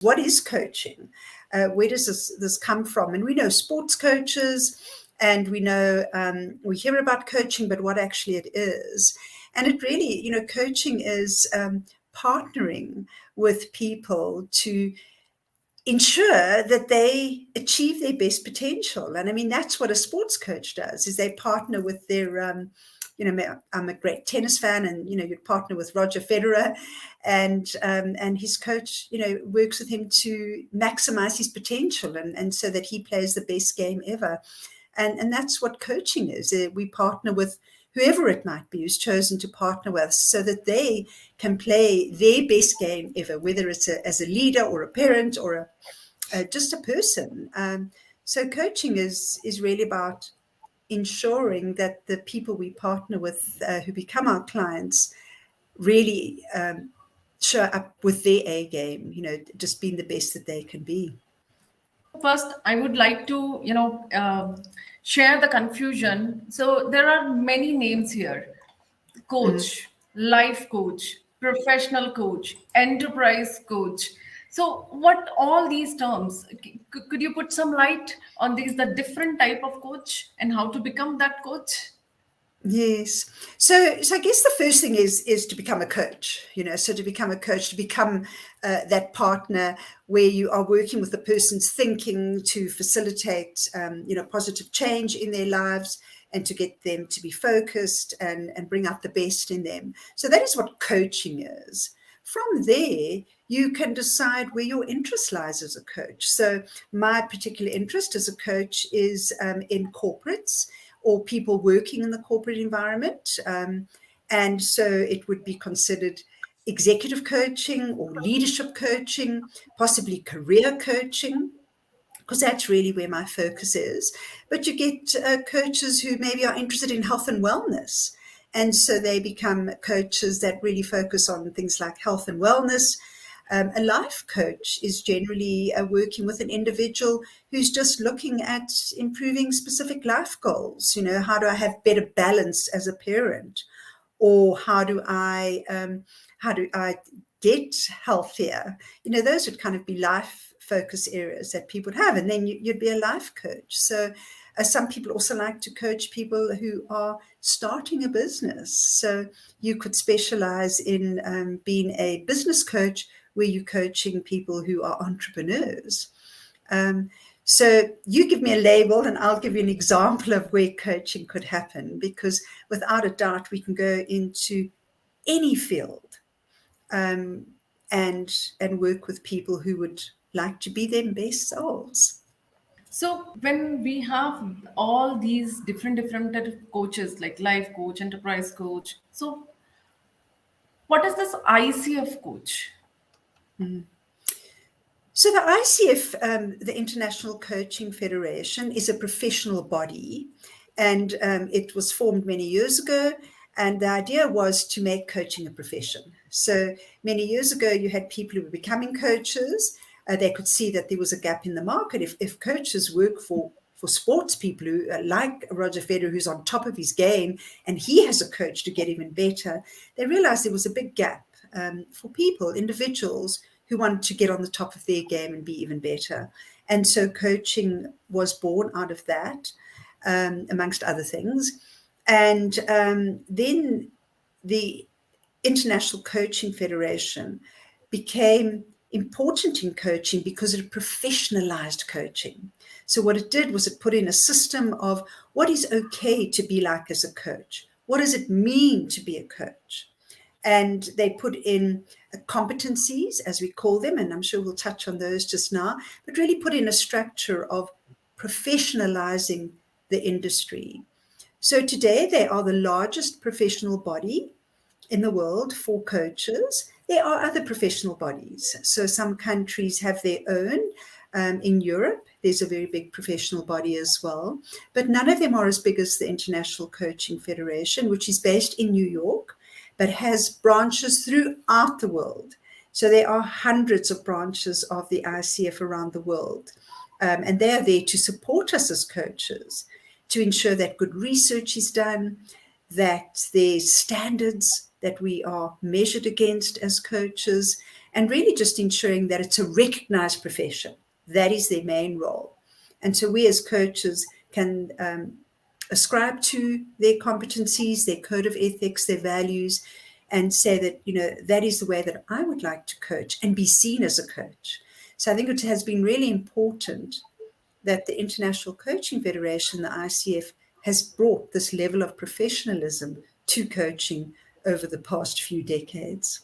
what is coaching? Where does this come from? And we know sports coaches, and we know we hear about coaching, but what actually it is. And it really, coaching is partnering with people to ensure that they achieve their best potential. And I mean, that's what a sports coach does, is they partner with their, I'm a great tennis fan, and, you'd partner with Roger Federer, and his coach, works with him to maximize his potential, and so that he plays the best game ever. And that's what coaching is. We partner with whoever it might be who's chosen to partner with us, so that they can play their best game ever, whether it's as a leader or a parent or just a person. So coaching is really about ensuring that the people we partner with, who become our clients, really show up with their A game, just being the best that they can be. First, I would like to, share the confusion. So there are many names here: coach, life coach, professional coach, enterprise coach. So what all these terms, could you put some light on these, the different type of coach and how to become that coach? Yes. So I guess the first thing is to become a coach, so to become a coach, to become that partner where you are working with the person's thinking to facilitate, positive change in their lives, and to get them to be focused and bring out the best in them. So that is what coaching is. From there, you can decide where your interest lies as a coach. So my particular interest as a coach is in corporates, or people working in the corporate environment. And so it would be considered executive coaching or leadership coaching, possibly career coaching, because that's really where my focus is. But you get coaches who maybe are interested in health and wellness. And so they become coaches that really focus on things like health and wellness. A life coach is generally working with an individual who's just looking at improving specific life goals. How do I have better balance as a parent? Or how do I get healthier? Those would kind of be life focus areas that people have. And then you'd be a life coach. So some people also like to coach people who are starting a business. So you could specialize in being a business coach, where you're coaching people who are entrepreneurs. So you give me a label and I'll give you an example of where coaching could happen, because without a doubt, we can go into any field and work with people who would like to be their best selves. So when we have all these different type of coaches, like life coach, enterprise coach, so what is this ICF coach? So the ICF, the International Coaching Federation, is a professional body, and it was formed many years ago. And the idea was to make coaching a profession. So many years ago, you had people who were becoming coaches. They could see that there was a gap in the market. If coaches work for sports people who like Roger Federer, who's on top of his game, and he has a coach to get even better, they realized there was a big gap for people, individuals who want to get on the top of their game and be even better. And so coaching was born out of that, amongst other things. And then the International Coaching Federation became important in coaching because it professionalized coaching. So what it did was it put in a system of what is okay to be like as a coach. What does it mean to be a coach? And they put in competencies, as we call them, and I'm sure we'll touch on those just now, but really put in a structure of professionalizing the industry. So today they are the largest professional body in the world for coaches. There are other professional bodies. So some countries have their own. In Europe, there's a very big professional body as well, but none of them are as big as the International Coaching Federation, which is based in New York, but has branches throughout the world. So there are hundreds of branches of the ICF around the world. And they are there to support us as coaches, to ensure that good research is done, that there's standards that we are measured against as coaches, and really just ensuring that it's a recognized profession. That is their main role. And so we as coaches can ascribe to their competencies, their code of ethics, their values, and say that, that is the way that I would like to coach and be seen as a coach. So I think it has been really important that the International Coaching Federation, the ICF, has brought this level of professionalism to coaching over the past few decades.